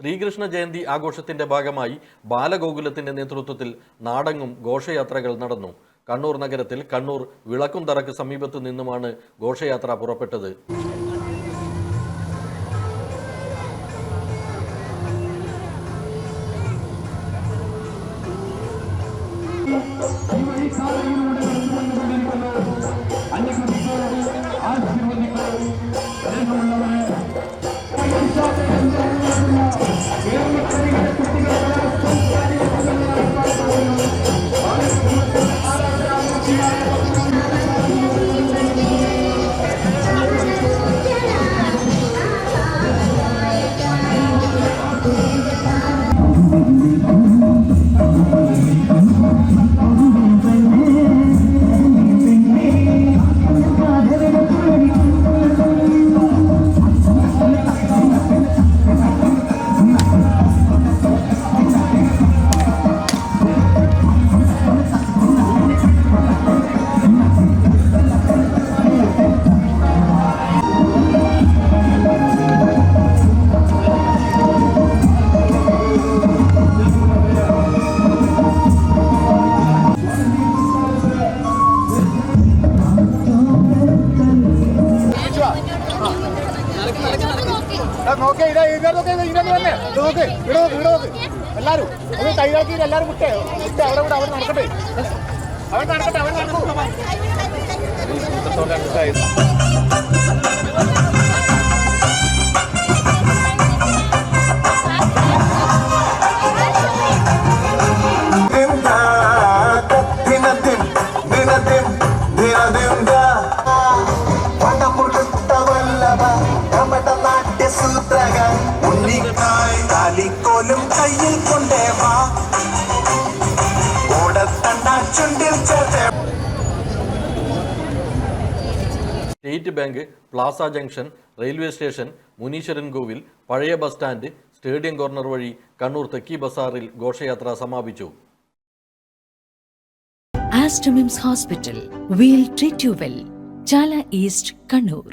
ശ്രീകൃഷ്ണ ജയന്തി ആഘോഷത്തിന്റെ ഭാഗമായി ബാലഗോകുലത്തിന്റെ നേതൃത്വത്തിൽ നാടെങ്ങും ഘോഷയാത്രകൾ നടന്നു. കണ്ണൂർ നഗരത്തിൽ കണ്ണൂർ വിളക്കുംതറക്ക് സമീപത്തു നിന്നുമാണ് ഘോഷയാത്ര പുറപ്പെട്ടത്. എല്ലാരും കൈകാക്കി എല്ലാരും വിട്ടേ അവിടെ കൂടെ അവർ നടക്കട്ടെ അവർ നടക്കൂ. State bank, plaza junction, railway station, Muneeshwaran Kovil, പഴയ ബസ് സ്റ്റാൻഡ്, സ്റ്റേഡിയം കോർണർ വഴി കണ്ണൂർ തെക്കി ബസാറിൽ ഘോഷയാത്ര സമാപിച്ചു. Aster MIMS Hospital, we'll treat you well. Chala East, Kannur.